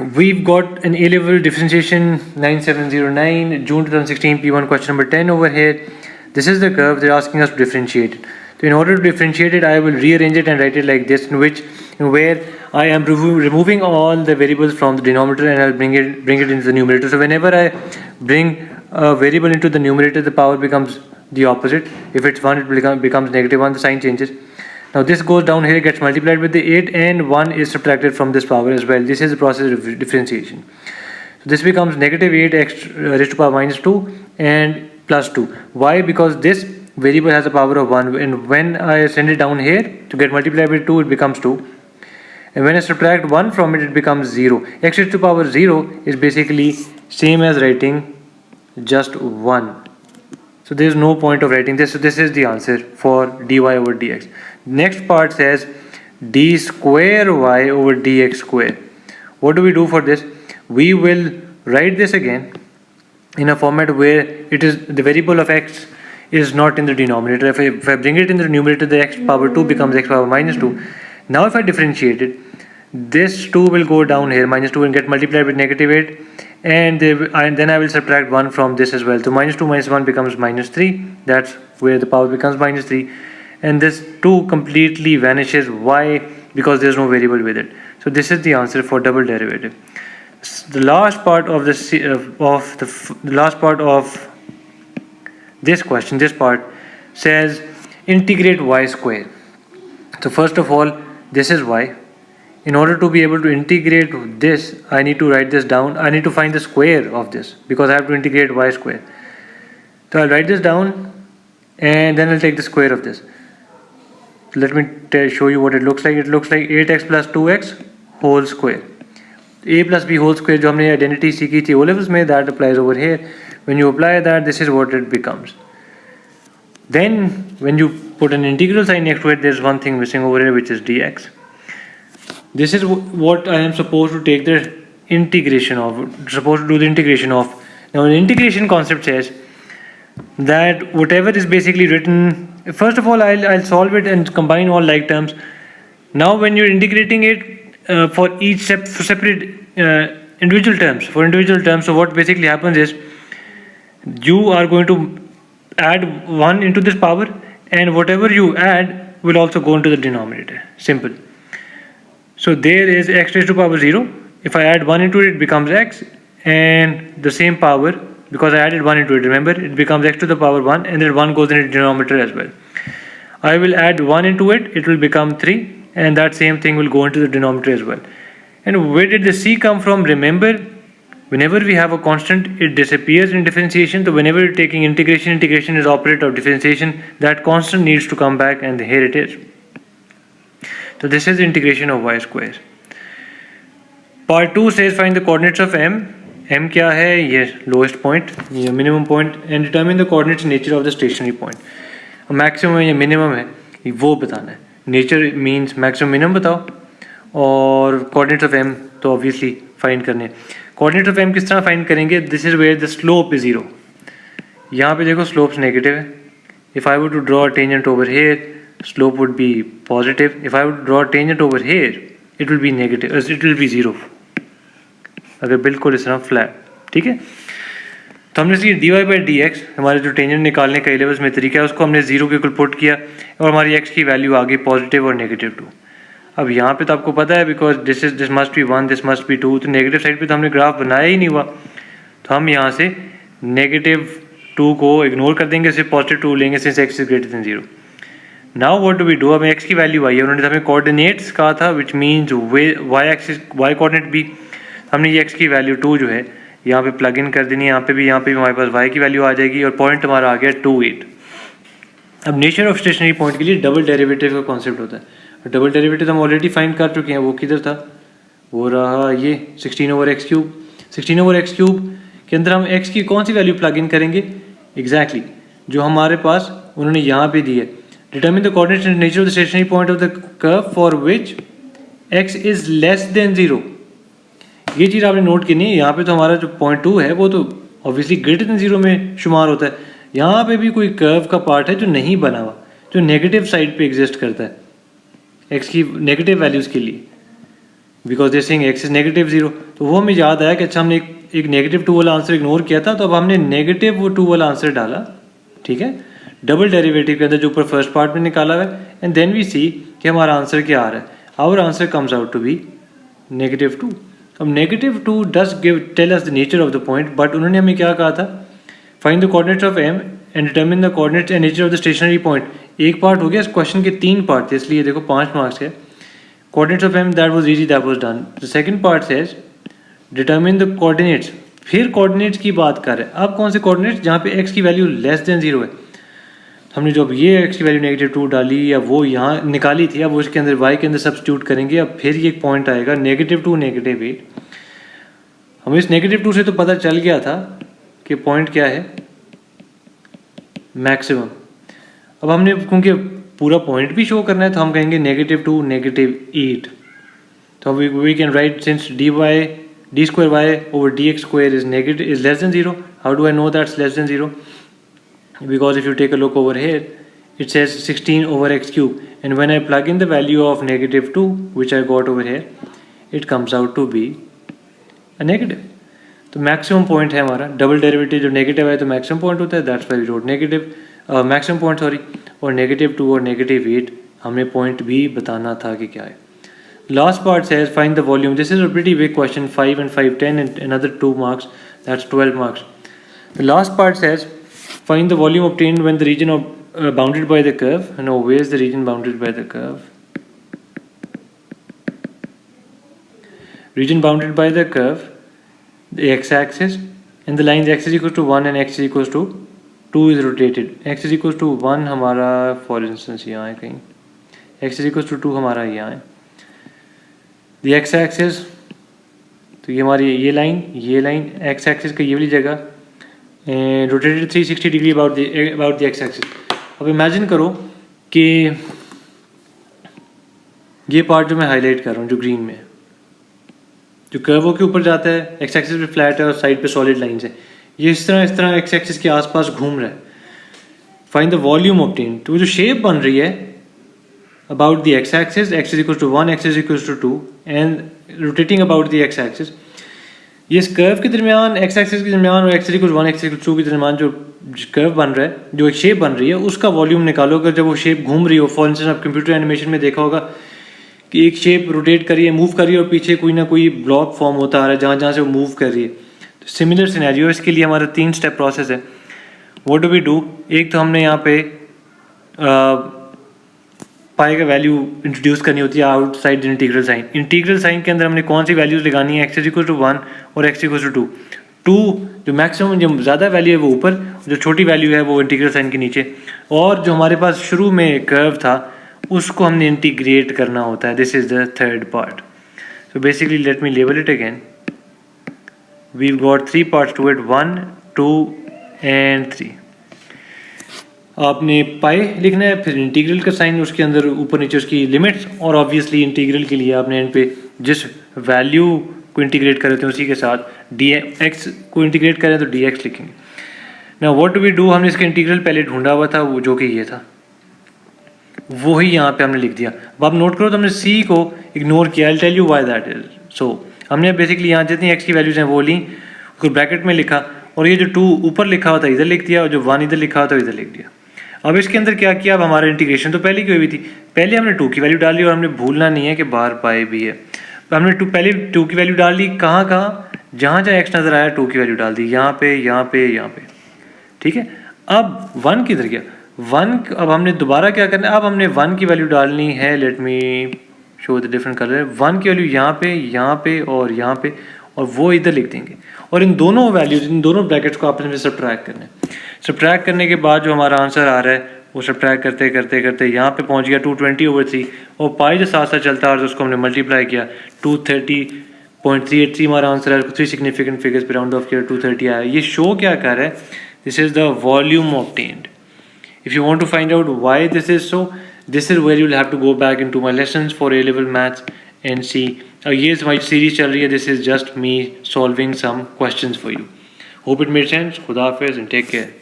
We've got an A-level differentiation 9709, June 2016, P1 question number 10 over here. This is the curve, they're asking us to differentiate it. So in order to differentiate it, I will rearrange it and write it like this, where I am removing all the variables from the denominator and I'll bring it into the numerator. So whenever I bring a variable into the numerator, the power becomes the opposite. If it's 1, it becomes -1, the sign changes. Now this goes down here, gets multiplied with the 8, and 1 is subtracted from this power as well. This is the process of differentiation. So this becomes -8x raised to power -2 and +2. Why? Because this variable has a power of 1, and when I send it down here to get multiplied with 2, it becomes 2. And when I subtract 1 from it, it becomes 0. X raised to power 0 is basically same as writing just 1. So there is no point of writing this. So this is the answer for dy over dx. Next part says d square y over dx square. What do we do for this? We will write this again in a format where it is the variable of x is not in the denominator. If I bring it in the numerator, the x power 2 becomes x power -2. Now if I differentiate it, this 2 will go down here, -2, and get multiplied with -8, and then I will subtract 1 from this as well. So -2 minus 1 becomes -3. That's where the power becomes -3, and this 2 completely vanishes. Why? Because there's no variable with it. So this is the answer for double derivative. The last part of this the last part of this question, this part says integrate y square. So first of all, this is y. In order to be able to integrate this, I need to write this down. I need to find the square of this because I have to integrate y square. So I'll write this down and then I'll take the square of this. So let me show you what it looks like. It looks like 8x plus 2x whole square. A plus b whole square, जो हमने identity सीखी थी O levels में, that applies over here. When you apply that, this is what it becomes. Then when you put an integral sign next to it, there's one thing missing over here, which is dx. This is what I am supposed to take the integration of, supposed to do the integration of. Now an integration concept says that whatever is basically written, first of all I'll solve it and combine all like terms. Now when you're integrating it for each separate individual terms, so what basically happens is you are going to add 1 into this power, and whatever you add will also go into the denominator. Simple. So there is x raised to power 0. If I add 1 into it, it becomes x, and the same power, because I added 1 into it, remember, it becomes x to the power 1, and then 1 goes in the denominator as well. I will add 1 into it, it will become 3, and that same thing will go into the denominator as well. And where did the c come from? Remember, whenever we have a constant, it disappears in differentiation. So whenever you're taking integration, integration is opposite of differentiation. That constant needs to come back, and here it is. So this is the integration of y square. Part 2 says find the coordinates of m. M क्या है? ये lowest point, ये minimum point, and determine the coordinates nature of the stationary point. Maximum है या minimum है, वो बताना है. Nature means maximum minimum बताओ, और coordinates of m तो obviously find करने. Coordinates of m किस तरह find करेंगे? This is where the slope is 0. यहाँ पे देखो slopes negative है. If I were to draw a tangent over here, slope would be positive. If I would draw a tangent over here, it will be negative. It will be 0. अगर बिल्कुल इस तरह flat, ठीक है. तो हमने इसलिए dy by dx, हमारे जो टेंजेंट निकालने का लेवल्स में तरीका है, उसको हमने 0 के इक्वल पुट किया और हमारी x की वैल्यू आ गई पॉजिटिव और -2. अब यहाँ पे तो आपको पता है, because this must be 1, this must be 2, तो नेगेटिव साइड पे तो हमने ग्राफ बनाया ही नहीं हुआ, तो हम यहाँ से -2 को इग्नोर कर देंगे, सिर्फ +2 लेंगे since x is greater than 0. Now what do we do? अब x की वैल्यू आई है, उन्होंने हमें कोऑर्डिनेट्स कहा था, which means y axis, y coordinate भी, हमने ये x की वैल्यू 2 जो है यहाँ पे प्लग इन कर देनी है. यहाँ पे भी हमारे पास y की वैल्यू आ जाएगी और पॉइंट हमारा आ गया 2, 8. अब नेचर ऑफ स्टेशनरी पॉइंट के लिए डबल डेरिवेटिव का कॉन्सेप्ट होता है. डबल डेरिवेटिव हम ऑलरेडी फाइंड कर चुके हैं. वो किधर था? वो रहा ये 16/x³. 16/x³ के अंदर हम x की कौन सी वैल्यू प्लग इन करेंगे? एग्जैक्टली जो हमारे पास उन्होंने यहाँ पे दी है. Determine the coordinates and nature of the stationary point of the curve for which x is less than 0. ये चीज़ आपने नोट करनी है. यहाँ पे तो हमारा जो पॉइंट 2 है वो तो ऑब्वियसली ग्रेटर देन 0 में शुमार होता है. यहाँ पे भी कोई कर्व का पार्ट है जो नहीं बना हुआ, जो नेगेटिव साइड पे एग्जिस्ट करता है x की नेगेटिव वैल्यूज़ के लिए, because they saying x is -0. तो वो हमें याद आया कि अच्छा हमने एक नेगेटिव 2 वाला आंसर इग्नोर किया था, तो अब हमने नेगेटिव 2 वाला आंसर डाला, ठीक है, डबल डेरिवेटिव के अंदर जो ऊपर फर्स्ट पार्ट में निकाला हुआ है, एंड देन वी सी कि हमारा आंसर क्या आ रहा है. Our answer comes out to be -2. अब -2 does tell us the nature of the point, but उन्होंने हमें क्या कहा था, find the coordinates of m and determine the coordinates and nature of the stationary point. एक पार्ट हो गया, इस क्वेश्चन के 3 पार्ट थे, इसलिए देखो 5 मार्क्स है. Coordinates of m that was easy, that was done. The second part says determine the coordinates, फिर कोऑर्डिनेट्स की बात कर रहे हैं. अब कौन से कोऑर्डिनेट्स, जहाँ पे x की वैल्यू लेस देन 0 है. हमने जो अब ये x की वैल्यू -2 डाली या वो यहाँ निकाली थी, अब उसके अंदर y के अंदर सब्स्टिट्यूट करेंगे. अब फिर ये एक पॉइंट आएगा -2 -8. हमें इस -2 से तो पता चल गया था कि पॉइंट क्या है, मैक्सिमम. अब हमने क्योंकि पूरा पॉइंट भी शो करना है तो हम कहेंगे -2 -8. तो we can write since d²y/dx² is less than 0. How do I know that's less than 0? Because if you take a look over here, it says 16/x³, and when I plug in the value of -2 which I got over here, it comes out to be a negative. तो maximum point है हमारा. Double derivative जब negative है तो maximum point होता है, that's why we wrote negative maximum point, sorry. और -2 और -8 हमने पॉइंट भी बताना था कि क्या है. Last part says find the volume. This is a pretty big question, 5 and 5 10 and another 2 marks, that's 12 marks. The last part says find the volume obtained when the region of bounded by the curve. Now where's the region bounded by the curve? Region bounded by the curve, the x-axis, and the lines x is equal to 1 and x is equal to 2 is rotated. x is equal to 1 हमारा for instance यहाँ है कहीं, x is equal to 2 हमारा यहाँ है. The x-axis, तो ये हमारी ये लाइन x-axis का ये वाली जगह, rotated 360 degree about the x-axis. अब इमेजिन करो कि ये पार्ट जो मैं हाईलाइट कर रहा हूँ जो ग्रीन में, जो कर्व के ऊपर जाता है, x-axis पे फ्लैट है और साइड पे सॉलिड लाइंस है, ये इस तरह x-axis के आसपास घूम रहा है. फाइंड द वॉल्यूम ऑब्टेन, तो जो शेप बन रही है about the x-axis, x is equal to 1, x is equal to 2, and rotating about the x-axis. ये इस कर्व के दरमियान, x-axis के दरमियान और x is equal to 1, x is equal to 2 के दरमियान जो कर्व बन रहा है, जो एक शेप बन रही है, उसका वॉल्यूम निकालो. अगर जब वो शेप घूम रही हो, फॉर इंस्टेंस आप कंप्यूटर एनिमेशन में देखा होगा कि एक शेप रोटेट कर रही है, मूव कर रही है और पीछे कोई ना कोई ब्लॉक फॉर्म होता आ रहा है जहाँ से वो मूव कर रही है. तो सिमिलर सिनेरियो, इसके लिए हमारा 3 स्टेप प्रोसेस है. What do we do? एक तो हमने यहाँ पे पाई का वैल्यू इंट्रोड्यूस करनी होती है outside integral sign. Integral sign के अंदर हमने कौन सी वैल्यूज लगानी है, x इज इक्वल टू 1 और x इक्वल टू 2. 2 जो मैक्सिमम, जो ज़्यादा वैल्यू है वो ऊपर, जो छोटी वैल्यू है वो इंटीग्रल साइन के नीचे, और जो हमारे पास शुरू में कर्व था उसको हमने इंटीग्रेट करना होता है. This is the third part. So basically let me label it again. We got 3 parts to it, 1 2 and 3. आपने पाई लिखना है, फिर इंटीग्रल का साइन, उसके अंदर ऊपर नीचे उसकी लिमिट्स, और ऑब्वियसली इंटीग्रल के लिए आपने एंड पे जिस वैल्यू को इंटीग्रेट कर रहे थे उसी के साथ dx को इंटीग्रेट करें तो dx लिखेंगे. ना व्हाट डू वी डू, हमने इसका इंटीग्रल पहले ढूंढा हुआ था, वो जो कि ये था, वही यहाँ पे हमने लिख दिया. अब आप नोट करो तो हमने c को इग्नोर किया. I tell you why that is. So हमने बेसिकली यहाँ जितनी x की वैल्यूज हैं वो ली, उसको ब्रैकेट में लिखा, और ये जो 2 ऊपर लिखा हुआ था इधर लिख दिया, और जो 1 इधर लिखा हुआ था इधर लिख दिया. अब इसके अंदर क्या किया, अब हमारा इंटीग्रेशन तो पहले की हुई थी, पहले हमने 2 की वैल्यू डाली, और हमने भूलना नहीं है कि बाहर पाए भी है. तो हमने पहले 2 की वैल्यू डाल ली, कहाँ जहाँ x नज़र आया 2 की वैल्यू डाल दी, यहाँ पे. ठीक है. अब 1 किधर गया, 1. अब हमने दोबारा क्या करना है, अब हमने 1 की वैल्यू डालनी है. Let me show the different colour. 1 की वैल्यू यहाँ पे और यहाँ पे, और वो इधर लिख देंगे. और इन दोनों वैल्यूज, इन दोनों ब्रैकेट्स को आपस में सब्ट्रैक्ट करना है. सब्ट्रैक्ट करने के बाद जो हमारा आंसर आ रहा है वो सब्ट्रैक्ट करते यहाँ पे पहुँच गया 220/3, और पाई जो साथ चलता है तो उसको हमने मल्टीप्लाई किया. 230.383 हमारा आंसर है. 3 सिग्निफिकेंट फिगर्स पे राउंड ऑफ किया, 230 आया. ये शो क्या कर रहा है, this is the volume obtained. If you want to find out why this is so, this is where you will have to go back into my lessons for A level maths and C. ये हमारी series चल रही है, this is just me solving some questions for you. Hope it made sense. खुदा हाफिज़ and take care.